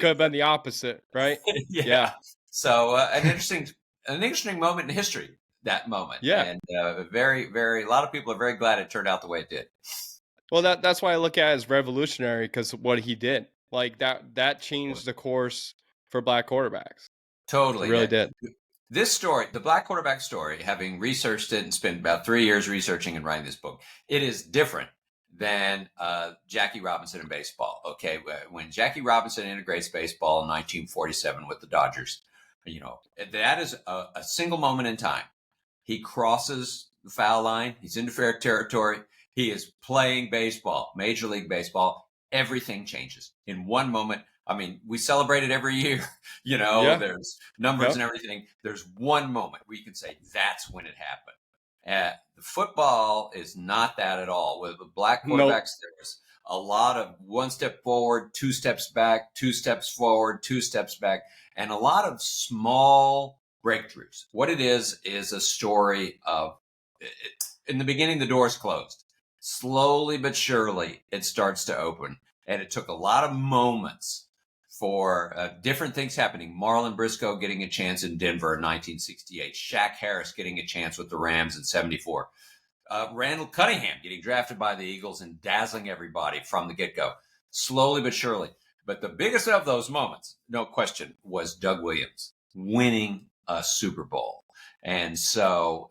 could have been the opposite, right? Yeah. Yeah. So an interesting moment in history, that moment. Yeah. And a lot of people are very glad it turned out the way it did. Well, that's why I look at it as revolutionary, because what he did, like that changed the course for black quarterbacks. It Totally. really did. This story, the black quarterback story, having researched it and spent about 3 years researching and writing this book, it is different than Jackie Robinson in baseball. Okay, when Jackie Robinson integrates baseball in 1947 with the Dodgers, that is a single moment in time. He crosses the foul line. He's into fair territory. He is playing baseball, Major League Baseball. Everything changes in one moment. I mean, we celebrate it every year. Yeah. There's numbers and everything. There's one moment where you can say that's when it happened. The football is not that at all. With the black quarterbacks, there's a lot of one step forward, 2 steps back, 2 steps forward, 2 steps back, and a lot of small breakthroughs. What it is a story of, in the beginning, the door's closed. Slowly but surely, it starts to open. And it took a lot of moments for different things happening. Marlon Briscoe getting a chance in Denver in 1968. Shaq Harris getting a chance with the Rams in 74. Randall Cunningham getting drafted by the Eagles and dazzling everybody from the get-go. Slowly but surely. But the biggest of those moments, no question, was Doug Williams winning a Super Bowl. And so,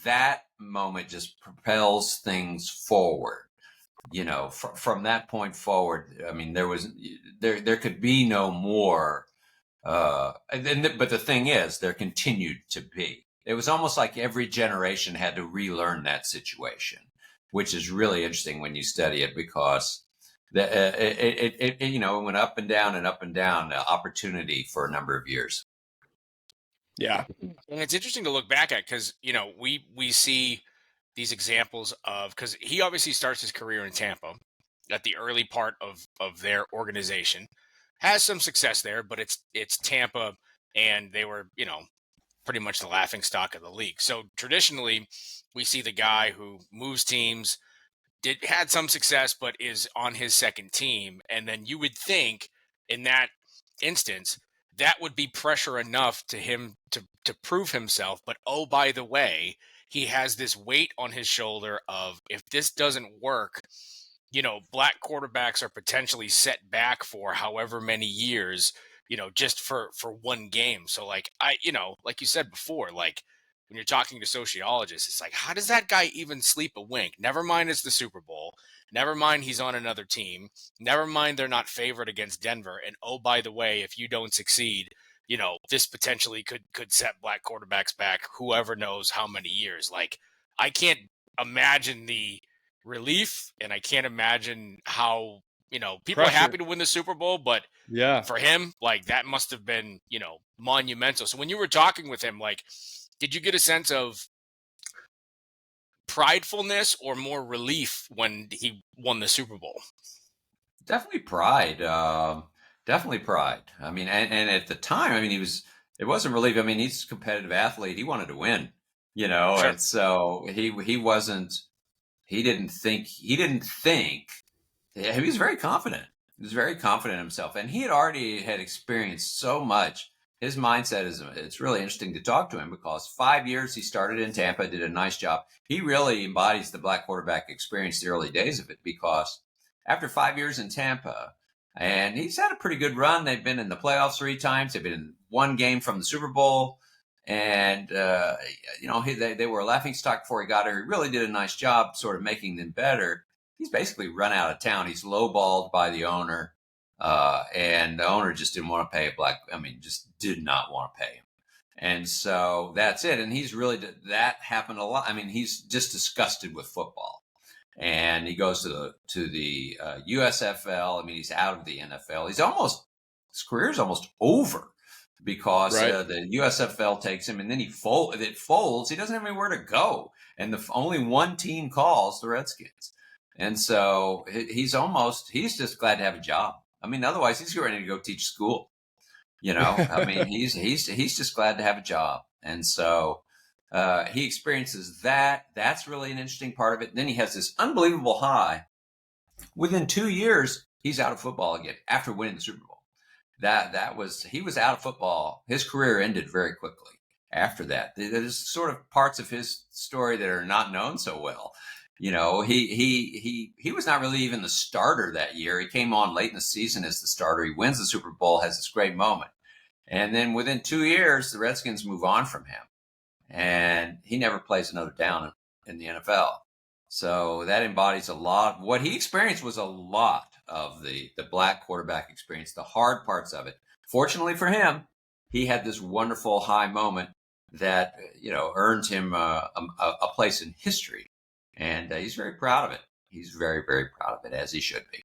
that moment just propels things forward. From that point forward, I mean, there could be no more. But the thing is, there continued to be. It was almost like every generation had to relearn that situation, which is really interesting when you study it, because it went up and down and up and down, opportunity for a number of years. Yeah. And it's interesting to look back at, because, we see these examples of, because he obviously starts his career in Tampa at the early part of their organization, has some success there, but it's Tampa, and they were, pretty much the laughing stock of the league. So traditionally, we see the guy who moves teams, had some success, but is on his second team. And then you would think in that instance, that would be pressure enough to him to prove himself. But, oh, by the way, he has this weight on his shoulder of, if this doesn't work, black quarterbacks are potentially set back for however many years, just for one game. So like like you said before, like when you're talking to sociologists, it's like, how does that guy even sleep a wink? Never mind it's the Super Bowl. Never mind he's on another team. Never mind they're not favored against Denver. And, oh, by the way, if you don't succeed, this potentially could set black quarterbacks back whoever knows how many years. Like, I can't imagine the relief, and I can't imagine how, people are happy to win the Super Bowl, but yeah, for him, like, that must have been, monumental. So when you were talking with him, like, did you get a sense of pridefulness or more relief when he won the Super Bowl? Definitely pride. Definitely pride. I mean, and at the time, I mean, it wasn't relief. I mean, he's a competitive athlete. He wanted to win, Sure. And so he didn't think, he was very confident. He was very confident in himself, and he had experienced so much. His mindset it's really interesting to talk to him, because 5 years he started in Tampa, did a nice job. He really embodies the black quarterback experience, the early days of it, because after 5 years in Tampa, and he's had a pretty good run. They've been in the playoffs 3 times. They've been in one game from the Super Bowl. And, they were a laughingstock before he got here. He really did a nice job sort of making them better. He's basically run out of town. He's lowballed by the owner. And the owner just didn't want to pay just did not want to pay him. And so that's it. And that happened a lot. I mean, he's just disgusted with football. And he goes to the USFL. I mean, he's out of the NFL. His career's almost over, because the USFL takes him, and then it folds. He doesn't have anywhere to go, and only one team calls, the Redskins. And so he's just glad to have a job. I mean, otherwise he's ready to go teach school. I mean, he's just glad to have a job. And so he experiences that. That's really an interesting part of it. And then he has this unbelievable high. Within 2 years, he's out of football again after winning the Super Bowl. he was out of football. His career ended very quickly after that. There's sort of parts of his story that are not known so well. He was not really even the starter that year. He came on late in the season as the starter. He wins the Super Bowl, has this great moment. And then within 2 years, the Redskins move on from him. And he never plays another down in the NFL. So that embodies a lot. What he experienced was a lot of the black quarterback experience, the hard parts of it. Fortunately for him, he had this wonderful high moment that, earned him a place in history. And he's very proud of it. He's very, very proud of it, as he should be.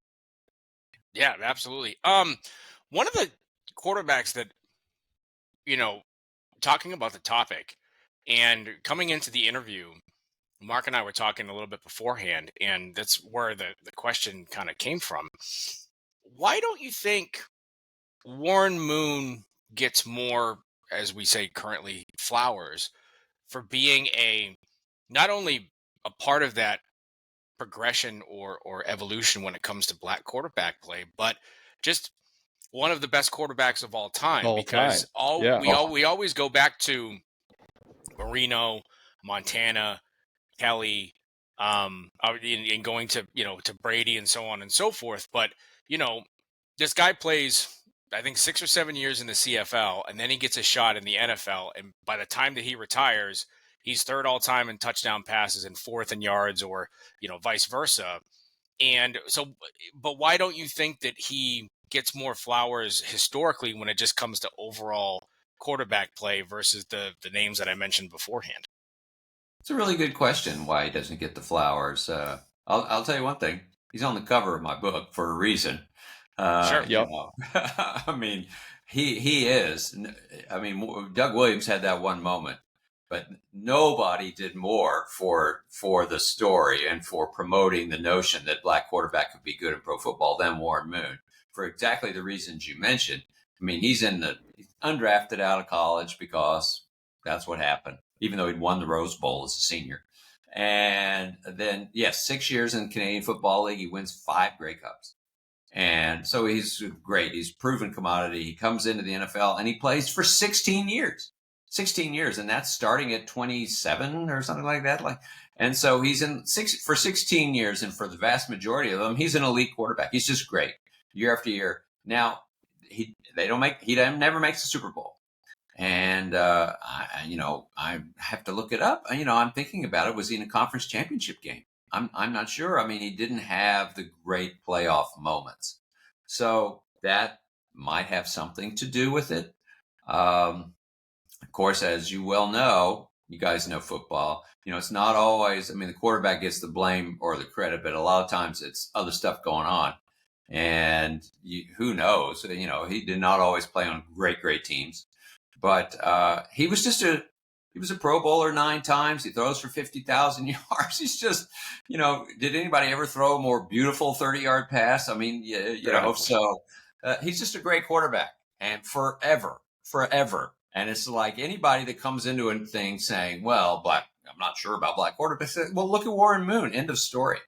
Yeah, absolutely. One of the quarterbacks that, talking about the topic and coming into the interview, Mark and I were talking a little bit beforehand, and that's where the question kind of came from. Why don't you think Warren Moon gets more, as we say currently, flowers for being not only a part of that progression or evolution when it comes to black quarterback play, but just one of the best quarterbacks of all time? All Because time. Yeah. we always go back to Marino, Montana, Kelly, and going to to Brady and so on and so forth. But this guy plays, I think, 6 or 7 years in the CFL, and then he gets a shot in the NFL. And by the time that he retires, he's third all time in touchdown passes and fourth in yards, or vice versa. And so, but why don't you think that he gets more flowers historically when it just comes to overall quarterback play versus the names that I mentioned beforehand? It's a really good question why he doesn't get the flowers. I'll tell you one thing. He's on the cover of my book for a reason. Sure. Yep. I mean, he is. I mean, Doug Williams had that one moment, but nobody did more for the story and for promoting the notion that black quarterback could be good in pro football than Warren Moon, for exactly the reasons you mentioned. I mean, he's undrafted out of college because that's what happened, even though he'd won the Rose Bowl as a senior. And then, 6 years in the Canadian Football League, he wins 5 Grey Cups. And so he's great. He's a proven commodity. He comes into the NFL and he plays for 16 years. 16 years, and that's starting at 27 or something like that. And so he's for 16 years, and for the vast majority of them, he's an elite quarterback. He's just great year after year. Now, he never makes the Super Bowl. And, I have to look it up. I'm thinking about it. Was he in a conference championship game? I'm not sure. I mean, he didn't have the great playoff moments. So that might have something to do with it. Of course, as you well know, you guys know football, it's not always, the quarterback gets the blame or the credit, but a lot of times it's other stuff going on. And who knows? He did not always play on great teams. But he was a Pro Bowler 9 times. He throws for 50,000 yards. He's just, did anybody ever throw a more beautiful 30-yard pass? I mean, so he's just a great quarterback, and forever. And it's like anybody that comes into a thing saying, well, I'm not sure about black quarterbacks. Well, look at Warren Moon, end of story.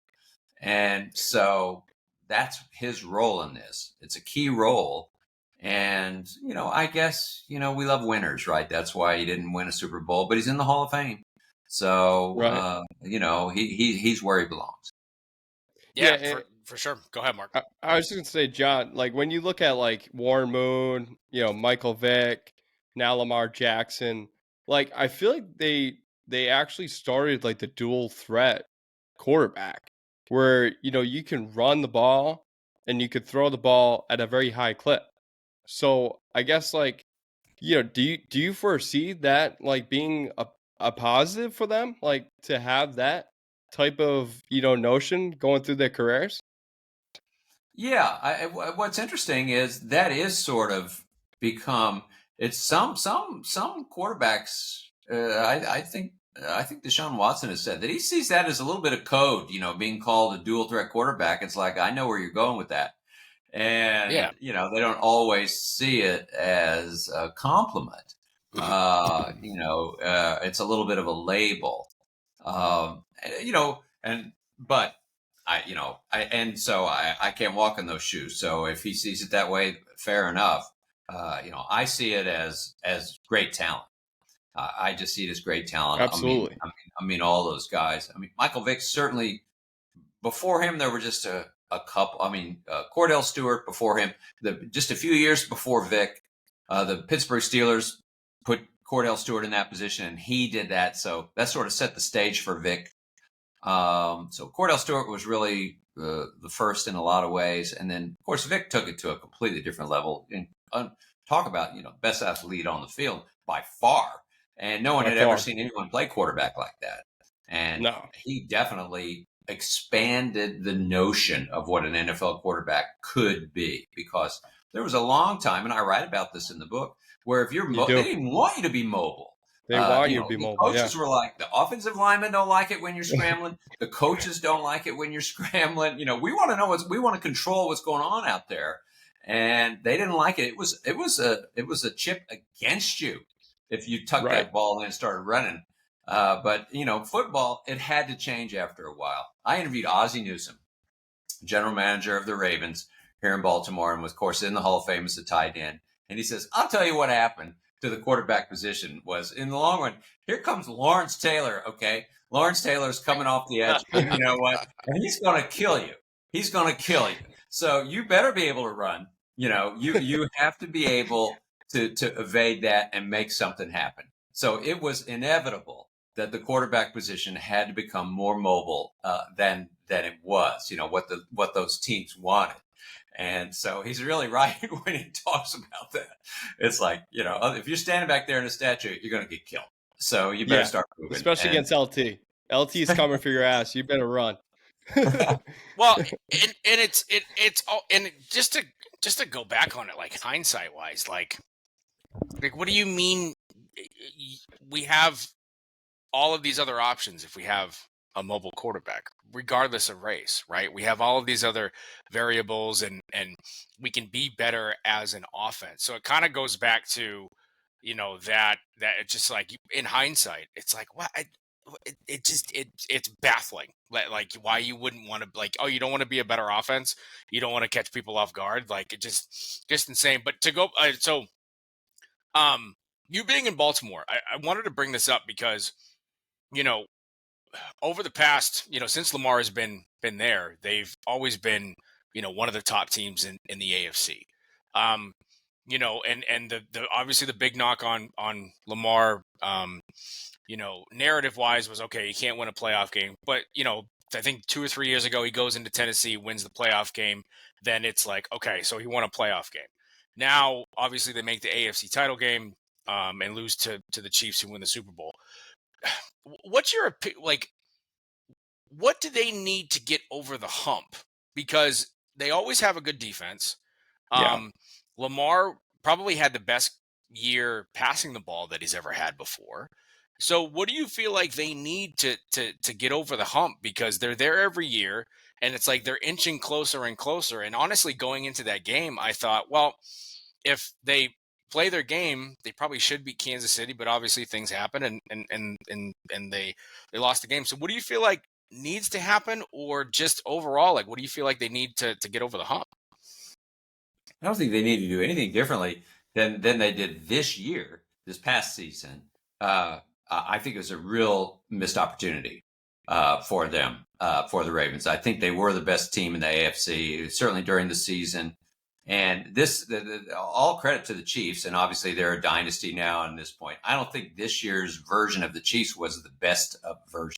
And so that's his role in this. It's a key role. And, I guess, we love winners, right? That's why he didn't win a Super Bowl, but he's in the Hall of Fame. So, Right. He's where he belongs. Yeah, for sure. Go ahead, Mark. I was just going to say, John, when you look at Warren Moon, Michael Vick, now Lamar Jackson, I feel like they actually started the dual threat quarterback where, you can run the ball and you could throw the ball at a very high clip. So I guess do you foresee that being a positive for them, to have that type of notion going through their careers? Yeah, what's interesting is that is sort of become it's some quarterbacks. I think Deshaun Watson has said that he sees that as a little bit of code. Being called a dual threat quarterback. It's like, I know where you're going with that. And, they don't always see it as a compliment. It's a little bit of a label, but I can't walk in those shoes. So if he sees it that way, fair enough. I see it as great talent. I just see it as great talent. Absolutely. I mean, all those guys. I mean, Michael Vick certainly. Before him, there were just a couple. I mean, Cordell Stewart before him. Just a few years before Vick, the Pittsburgh Steelers put Cordell Stewart in that position, and he did that. So that sort of set the stage for Vick. So Cordell Stewart was really the first in a lot of ways, and then of course Vick took it to a completely different level. And talk about best athlete on the field by far, and no one had ever seen anyone play quarterback like that. And he definitely expanded the notion of what an NFL quarterback could be, because there was a long time, and I write about this in the book, where if they didn't want you to be mobile. They want you to be mobile. Coaches were like, the offensive linemen don't like it when you're scrambling. The coaches don't like it when you're scrambling. We want to know we want to control what's going on out there, and they didn't like it. It was a chip against you if you tucked that ball in and started running. But football, it had to change after a while. I interviewed Ozzie Newsome, general manager of the Ravens here in Baltimore, and was, of course, in the Hall of Fame as a tight end. And he says, I'll tell you what happened to the quarterback position was, in the long run, here comes Lawrence Taylor, okay? Lawrence Taylor's coming off the edge, and you know what? And he's going to kill you. He's going to kill you. So you better be able to run. You have to be able to evade that and make something happen. So it was inevitable that the quarterback position had to become more mobile than it was, what those teams wanted. And so he's really right when he talks about that. It's like, if you're standing back there in a statue, you're going to get killed. So you better start moving. Especially against LT. LT is coming for your ass. You better run. Well, and it's all, and just to go back on it, like hindsight wise, like what do you mean? We have all of these other options if we have a mobile quarterback, regardless of race, right? We have all of these other variables, and we can be better as an offense. So it kind of goes back to, that it's just like, in hindsight, it's like, what? It's baffling. Like why you wouldn't want to, like, oh, you don't want to be a better offense. You don't want to catch people off guard. Like, it just insane. But to go, you being in Baltimore, I wanted to bring this up because, over the past, since Lamar has been there, they've always been, one of the top teams in the AFC. And the obviously the big knock on Lamar, narrative wise was, okay, he can't win a playoff game, but I think 2 or 3 years ago he goes into Tennessee, wins the playoff game. Then it's like, okay, so he won a playoff game. Now, obviously, they make the AFC title game and lose to the Chiefs, who win the Super Bowl. What's your like? What do they need to get over the hump? Because they always have a good defense. Lamar probably had the best year passing the ball that he's ever had before. So, what do you feel like they need to get over the hump? Because they're there every year, and it's like they're inching closer and closer. And honestly, going into that game, I thought, well, if they play their game, they probably should beat Kansas City, but obviously things happen, and they lost the game. So what do you feel like needs to happen, or just overall, like, what do you feel like they need to get over the hump? I don't think they need to do anything differently than they did this past season. I think it was a real missed opportunity for them, for the Ravens. I think they were the best team in the AFC, certainly during the season. And all credit to the Chiefs, and obviously they're a dynasty now at this point. I don't think this year's version of the Chiefs was the best version